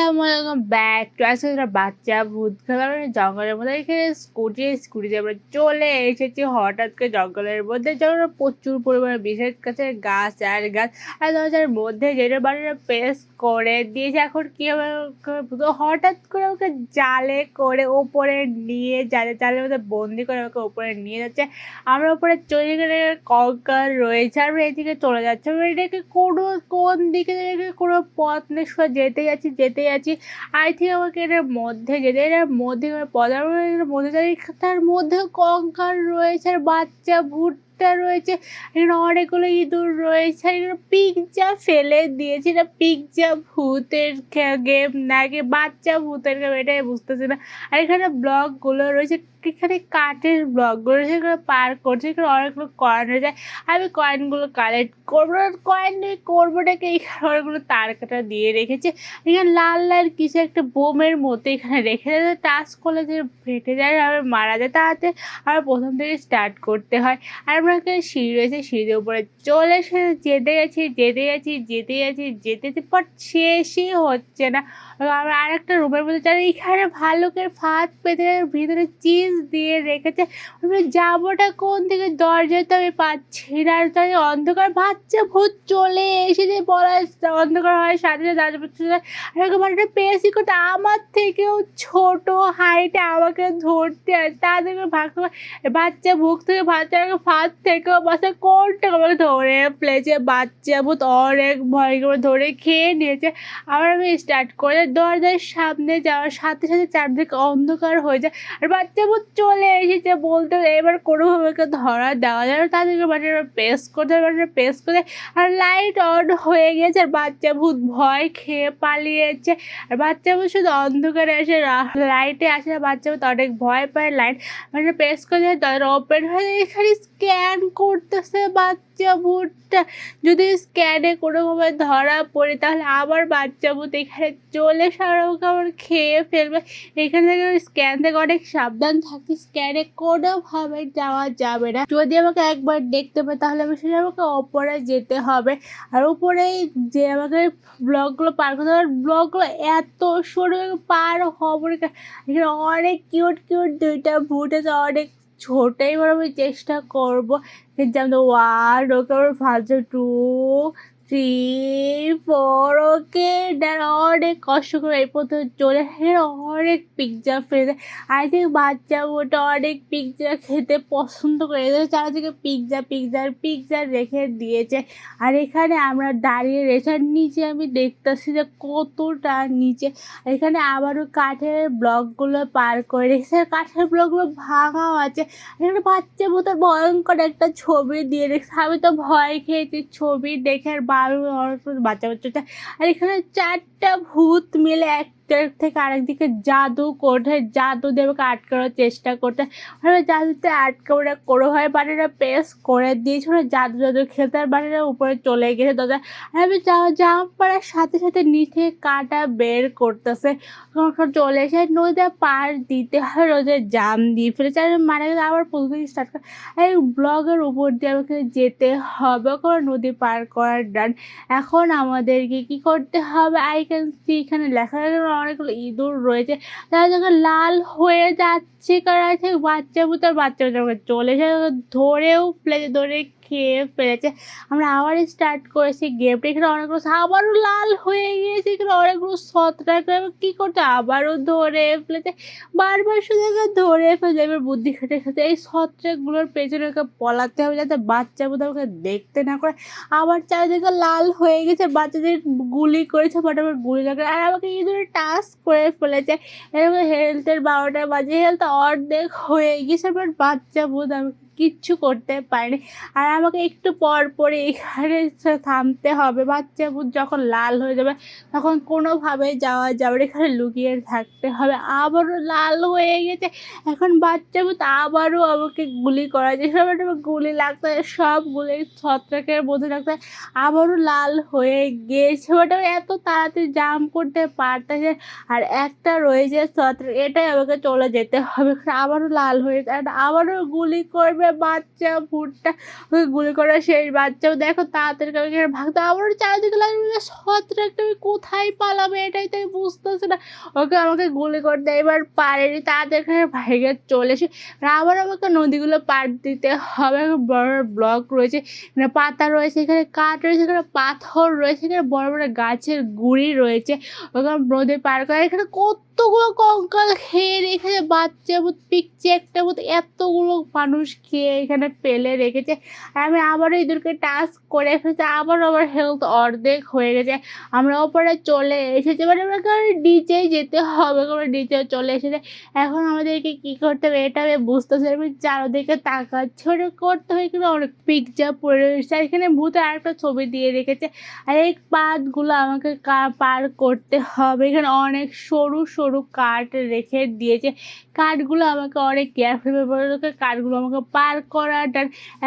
আসসালামু আলাইকুম back to আজকে একটা বাচ্চা ভূত খেলা জঙ্গলের মধ্যে এখানে স্কুটিতে আমরা চলে এসেছি হঠাৎ করে জঙ্গলের মধ্যে যখন প্রচুর পরিমাণে বিশেষ কাছে গাছ আর গাছ আর দরজার মধ্যে যেটা বাড়িটা পেস্ট করে দিয়েছে। এখন কি হবে হঠাৎ করে ওকে জালে করে ওপরে নিয়ে জালের মধ্যে বন্দি করে ওকে ওপরে নিয়ে যাচ্ছে। আমরা ওপরে চলে গেলে কঙ্কাল রয়েছে আর এদিকে চলে যাচ্ছে। আমরা এটাকে কোন দিকে কোনো পথ নেই, যেতে যাচ্ছি। আই থিঙ্ক আমাকে এটার মধ্যে যেতে, এটার মধ্যে মধ্যে তার মধ্যে কঙ্কাল রয়েছে আর বাচ্চা ভুট্টা রয়েছে, এখানে অনেকগুলো ইঁদুর রয়েছে, এখানে পিৎজা ফেলে দিয়েছে। এটা পিৎজা ভূতের গেম নাকি বাচ্চা ভূতের গেম এটাই বুঝতেছি না। আর এখানে ব্লকগুলো রয়েছে, এখানে কাঠের ব্লকগুলো রয়েছে, এখানে পার করছে, এখানে অনেকগুলো কয়েন রয়েছে। আমি কয়েনগুলো কালেক্ট করবো, কয়েন করবোটাকে এখানে অনেকগুলো তার কাটা দিয়ে রেখেছে। এখানে লাল লাল কিছু একটা বোমের মতো এখানে রেখে দেয়, টাচ করলে যে ফেটে যায় আর মারা যায়। তাতে আবার প্রথম থেকে স্টার্ট করতে হয়। আর আমরা এখানে সিঁড়ি রয়েছে, সিঁড়ির উপরে চলে এসে যেতে বাট শেষই হচ্ছে না। আমরা আরেকটা রুমের মধ্যে যারা এখানে ভালুকের ফাঁদ পেতে ভিতরে চিজ দিয়ে রেখেছে। আমি যাবোটা কোন দিকে, দরজায় তো আমি পাচ্ছি না, আর তাই অন্ধকার। বাচ্চা ভূত চলে এসেছে বলা, অন্ধকার হয় সাথে সাথে মানে পেয়েছি করতে আমার থেকেও ছোট হাইটে আমাকে ধরতে হয়, তাদেরকে ভাগতে বাচ্চা ভূত থেকে বাচ্চাকে ফাঁদ থেকেও বাচ্চা কোনটা আমাকে ধরে ফেলেছে। বাচ্চা ভূত অনেক ভয় করে ধরে খেয়ে নিয়েছে। আবার আমি স্টার্ট করে দরজার সামনে যাওয়ার সাথে সাথে চারদিকে অন্ধকার হয়ে যায় আর বাচ্চা ভূত চলে এসেছে বলতে এবার কোনোভাবে ধরা দেওয়া যায় না। তাদেরকে বাচ্চারা পেস করে আর লাইট অন হয়ে গেছে আর বাচ্চা ভূত ভয় খেয়ে পালিয়েছে। আর বাচ্চা ভূত শুধু অন্ধকারে এসে লাইটে আসে, বাচ্চা ভূত অনেক ভয় পায়। লাইট মানে প্রেস করে দরজা ওপেন হয়ে এখানে স্ক্যান করতেছে বাচ্চা ভূতটা। যদি স্ক্যানে কোনোভাবে ধরা পড়ে তাহলে আবার বাচ্চা ভূত এখানে চলে সারাকে আবার খেয়ে ফেলবে। এখান থেকে স্ক্যান থেকে অনেক সাবধান থাকি, স্ক্যানে কোনোভাবে যাওয়া যাবে না। যদি আমাকে একবার দেখতে পাই তাহলে আমাকে ওপরে যেতে হবে। আর উপরেই যে আমাকে ব্লকগুলো পার করতে হবে, ব্লকগুলো এত সরু পার হব। এখানে অনেক কিউট দুইটা ভূত আছে, অনেক ছোটই বড়। আমি চেষ্টা করবো যেমন 1 ওকে, আবার ফার্স্ট 2 3 4 ওকে। অনেক কষ্ট করে এই পর্যন্ত চলে অনেক পিৎজা ফেলে। আই থিঙ্ক বাচ্চা ওটা অনেক পিৎজা খেতে পছন্দ করে, চারিদিকে পিৎজা রেখে দিয়েছে। আর এখানে আমরা দাঁড়িয়ে রয়েছে আর নিচে আমি দেখতেছি যে কতটা নিচে। এখানে আবারও কাঠের ব্লকগুলো পার করে রেখেছে, কাঠের ব্লকগুলো ভাঙাও আছে। এখানে বাচ্চা ভূতের ভয়ঙ্কর একটা ছবি দিয়ে রেখেছে। আমি তো ভয় খেয়েছি ছবি দেখে আর বাচ্চা আর এখানে 4টা ভূত মিলে একটার থেকে আরেকদিকে জাদু দিয়ে আমাকে আটকানোর চেষ্টা করতে। জাদুতে আটকানোটা কোনো হয় বাড়িটা পেস করে দিয়েছিল, জাদু খেলতে আর বাড়িটা উপরে চলে গেছে দরজা। আর আমি জাম্প করার সাথে সাথে নিচে কাটা বের করতেছে, চলে এসে নদীতে পার দিতে হয়, রোদের জাম দিয়ে ফেলেছে। আর মানে আবার প্রথমে স্টার্ট করে এই ব্লগের উপর দিয়ে আমাকে যেতে হবে, কোনো নদী পার করার ডান। এখন আমাদেরকে কি করতে হবে, আই ক্যান সি এখানে লেখা অনেকগুলো ইঁদুর রয়েছে, তারা যখন লাল হয়ে যাচ্ছে কারণ আছে বাচ্চা চলে এসে ধরেও ফেলেছে, ধরে খেয়ে ফেলেছে। আমরা আবার স্টার্ট করেছি গেমটা, এখানে অনেকগুলো আবারও লাল হয়ে গিয়েছে, এখানে অনেকগুলো ছত্রাক কি করতে আবারও ধরে ফেলেছে, বারবার শুধু ধরে ফেলে। এবার বুদ্ধি খেটে এই ছত্রাকগুলোর পেছনে পলাতে হবে যাতে বাচ্চা বোধ আমাকে দেখতে না করে। আবার চারিদিকে লাল হয়ে গেছে, বাচ্চাদের গুলি করেছে, ফটাফট গুলি লাগে আর আমাকে ইঁদুরে টাচ করে ফেলেছে। এরকম হেলথের 12টা বাজে, হেলথ অর্ধেক হয়ে গেছে, বাট বাচ্চা বোধ আমাকে কিচ্ছু করতে পারেনি। আর আমাকে একটু পর পরে এখানে থামতে হবে, বাচ্চা ভূত যখন লাল হয়ে যাবে তখন কোনোভাবে যাওয়া যাবে, এখানে লুকিয়ে থাকতে হবে। আবারও লাল হয়ে গেছে, এখন বাচ্চা ভূত আবারও আমাকে গুলি করা যায়, সব গুলি লাগতে হয়, সব গুলি ছত্রাকের মধ্যে লাগতে হয়। আবারও লাল হয়ে গিয়েছে, বাট আমি এত তাড়াতাড়ি জাম্প করতে পারতেছে। আর একটা রয়েছে ছত্রাক, এটাই আমাকে চলে যেতে হবে। আবারও লাল হয়ে যায়, আবারও গুলি করবে বাচ্চা ভূতটা, ওই গুলি করা শেষ। বাচ্চাও দেখো তাড়াতাড়ি ভাগতে, আবারও চারিদিকে লাগবে ছত্রাকটা, আমি কোথায় পালাবে এটাই তো আমি বুঝতেছি না, ওকে আমাকে গুলি করতে এবার পারেনি, তাড়াতাড়ি এখানে ভাইগে চলে এসে আবার আমাকে নদীগুলো পার দিতে হবে। বড় ব্লক রয়েছে, এখানে পাতা রয়েছে, এখানে কাঠ রয়েছে, এখানে পাথর রয়েছে, এখানে বড় বড় গাছের গুঁড়ি রয়েছে, ওখানে নদী পার করে এখানে কতগুলো কঙ্কাল খেয়ে রেখেছে, বাচ্চা ভূত পিকছে একটা ভূত এতগুলো মানুষ খেয়ে এখানে ফেলে রেখেছে। আর আমি আবারও ইঁদুরকে টাচ করে ফেলছি, আবার আমার হেলথ অর্ধেক হয়ে গেছে। আমরা ওপরে চলে এসেছি, মানে আমাকে নিচেই যেতে হবে, আমরা নিচে চলে এসেছে। এখন আমাদেরকে কি করতে হবে এটা আমি বুঝতেছি, আমি চারদিকে তাকাচ্ছি, ওটা করতে হয় কিন্তু অনেক পিকচার পড়ে রয়েছে। আর এখানে ভূতের আরেকটা ছবি দিয়ে রেখেছে, আর এই পাতগুলো আমাকে পার করতে হবে। এখানে অনেক সরু সরু কাঠ রেখে দিয়েছে, কাঠগুলো আমাকে অনেক কেয়ারফুলি কাঠগুলো আমাকে পার করাটা।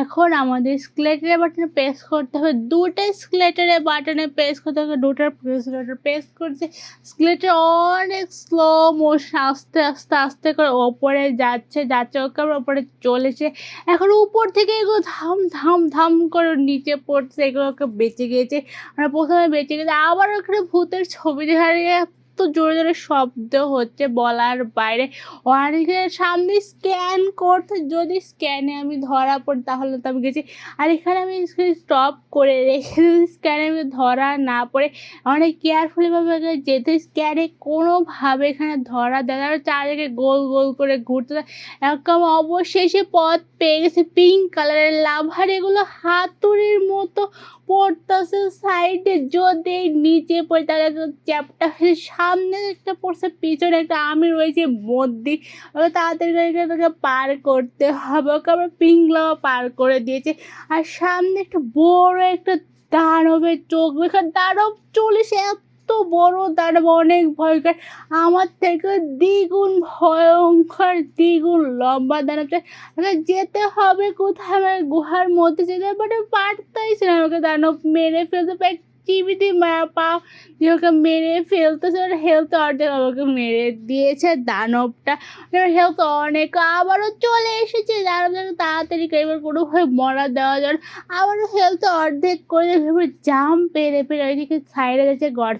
এখন আমাদের স্কেলেটরের বাটনে প্রেস করতে হবে, দুটো স্কেলেটরের বাটনে প্রেস করতে হবে, দুটো স্কেলেটর প্রেস করছে। স্কেলেটর অনেক স্লো মোশন আস্তে আস্তে আস্তে করে ওপরে যাচ্ছে ওকে আবার ওপরে চলেছে। এখন উপর থেকে এগুলো ধাম ধাম ধাম করে নিচে পড়ছে, এগুলোকে বেঁচে গিয়েছে। আমরা প্রথমে বেঁচে গেছে, আবার ওখানে ভূতের ছবি দেখা এত জোরে জোরে শব্দ হচ্ছে বলার বাইরে। অনেকের সামনে স্ক্যান করতে, যদি স্ক্যানে আমি ধরা পড়ি তাহলে তো আমি গেছি। আর এখানে আমি স্টপ করে রেখে যদি স্ক্যানে আমি ধরা না পড়ে অনেক কেয়ারফুলিভাবে যেতে, স্ক্যানে কোনোভাবে এখানে ধরা দেওয়া চারিদিকে গোল গোল করে ঘুরতে একদম অবশেষে পথ পেয়ে গেছে। পিঙ্ক কালারের লাভার এগুলো হাতুড়ির মতো পড়তেছে সাইডে, যদি নিচে পড়ে তাহলে চ্যাপটা সামনে একটা পড়ছে, পিছনে একটা আমি রয়েছে মধ্যে, ওকে তাড়াতাড়ি করে তোকে পার করতে হবে। ওকে আমরা পিঙ্ক লাভা পার করে দিয়েছে। আর সামনে একটা বড় একটা দানবের চোখ, এখানে দানব চলেছে, এত বড় দানব, অনেক ভয়ঙ্কর, আমার থেকে দ্বিগুণ ভয়ঙ্কর, দ্বিগুণ লম্বা দানবটা। আমাকে যেতে হবে কোথায়, আমার গুহার মধ্যে যেতে হবে, বাট আমি পারতাইছি না, আমাকে দানব মেরে ফেলতে পারে টিভিতে পা দিয়ে ওকে মেরে ফেলতেছে, ওর হেলথ অর্ধেক আমাকে মেরে দিয়েছে দানবটা। হেলথ অনেক, আবারও চলে এসেছে দানবটাকে তাড়াতাড়ি করে, এবার কোনোভাবে মরা দেওয়া যায় না। আবারও হেলথ অর্ধেক করে ভেবে জাম পেরে পেরে ওইদিকে সাইডে যাচ্ছে গড,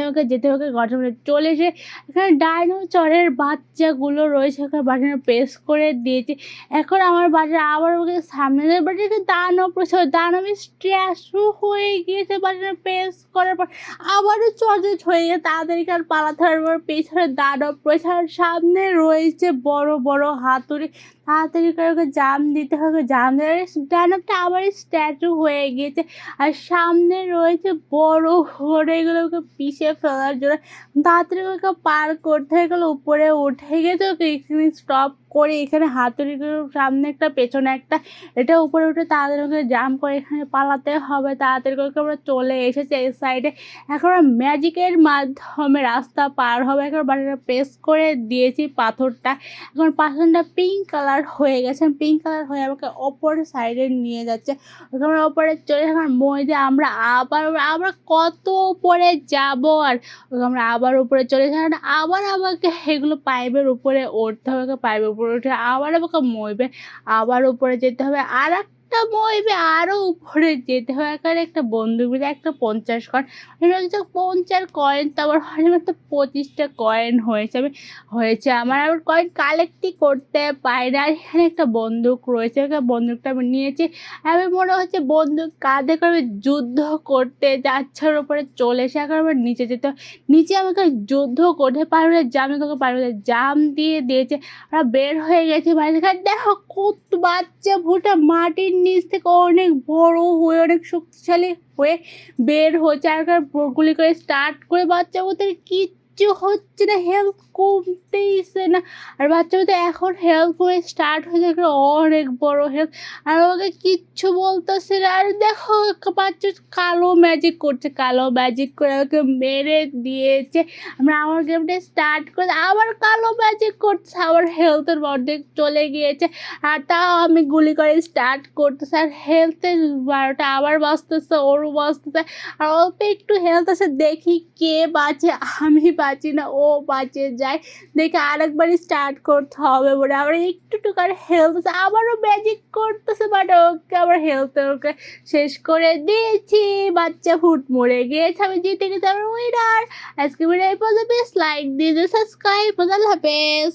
ওকে যেতে ওকে গঠনে চলে এসে এখানে ডাইনোসরের বাচ্চাগুলো রয়েছে, ওখানে বাটনে প্রেস করে দিয়েছে। এখন আমার বাচ্চা আবার ওকে সামনে বাটনে দানব প্রচুর দানবের স্ট্যাচু হয়ে গিয়েছে, বাটনে প্রেস করার পর আবারও চর্চেট হয়ে গিয়ে তাড়াতাড়ি কার পালাতে হবে। পেছনে দানব রয়েছে, আর সামনে রয়েছে বড় বড় হাতুড়ি, তাড়াতাড়ি করে ওকে জাম দিতে হবে। জাম দেওয়ার দানবটা আবার স্ট্যাচু হয়ে গিয়েছে, আর সামনে রয়েছে বড় বড় এগুলোকে পিষে ফেলার জন্য, তাড়াতাড়ি ওকে পার করতে হয়ে গেলো। উপরে উঠে গেছে, ওকে এখানে স্টপ করে এখানে হাতুড়িগুলো সামনে একটা পেছনে একটা, এটা উপরে উঠে তাড়াতাড়ি ওকে জাম্প করে এখানে পালাতে হবে। তাড়াতাড়ি করে আমরা চলে এসেছি এই সাইডে। এখন আমরা ম্যাজিকের মাধ্যমে রাস্তা পার হবে। এখন বাড়িটা প্রেস করে দিয়েছি পাথরটা, এখন পাথরটা পিঙ্ক কালার হয়ে গেছে, পিঙ্ক কালার হয়ে আমাকে ওপর সাইডে নিয়ে যাচ্ছে। ওখানে ওপরে চলে এখন মই দিয়ে আমরা আবার কত উপরে যাব, আর আমরা আবার উপরে চলে যাই, আবার আমাকে এগুলো পাইপের উপরে উঠতে হবে, পাইপের উপরে উঠে আবার আমাকে মইবে, আবার উপরে যেতে হবে, আর একটা মইবে আরও উপরে যেতে হবে। এখানে একটা বন্দুক দিয়ে একটা 50 কয়েন, 50 কয়েন, তারপর একটা 25টা কয়েন হয়েছে আমার, আবার কয়েন কালেক্টই করতে পারি না। আর এখানে একটা বন্দুক রয়েছে, বন্দুকটা আমি নিয়েছি, আমি মনে হচ্ছে বন্দুক কাঁধে করে যুদ্ধ করতে যাচ্ছে, ওর উপরে চলে এসে এখন আবার নিচে যেতে, নিচে আমাকে যুদ্ধ করতে পারবে না, জাম কাউকে পারবে না, জাম দিয়ে দিয়েছে। ওরা বের হয়ে গেছে বাইরে, দেখো কত বাচ্চা ভুটা মাটির নিচ থেকে অনেক বড় হয়ে অনেক শক্তিশালী হয়ে বের হচ্ছে, আর গুলি করে স্টার্ট করে বাচ্চা ওদের কিচ্ছু হচ্ছে না, হেলথ কমতেইছে না। আর বাচ্চা ওদের এখন হেলথ করে স্টার্ট হয়ে যাবে অনেক বড় হেলথ, আর ওকে কিচ্ছু বলতেছে না। আর দেখো বাচ্চা কালো ম্যাজিক করছে, কালো ম্যাজিক করে ওকে মেরে দিয়েছে। আমরা আমার গেমটা স্টার্ট করে আবার কালো ম্যাজিক করছে, আবার হেলথের অর্ধেক চলে গিয়েছে, আর তাও আমি গুলি করে স্টার্ট করতেছে, আর হেলথের 12টা আবার বাঁচতেছে, ওরও বাঁচতেছে, আর অল্প একটু হেলথ আছে, দেখি কে বাঁচে, আমি বাঁচি না, ও বাঁচে যায়। দেখে আরেকবার স্টার্ট করতে হবে বলে আবার একটু করে হেলথ আবারও ম্যাজিক করতেছে, বাট ওকে আবার হেলথ ওকে শেষ করে দিয়েছি। বাচ্চা ভূত মরে গিয়েছে, আমি জিতে গেছি, আমার উইনার। আজকে ভিডিও এই পর্যন্ত, লাইক দিয়ে সাবস্ক্রাইব, আল্লাহ হাফেজ।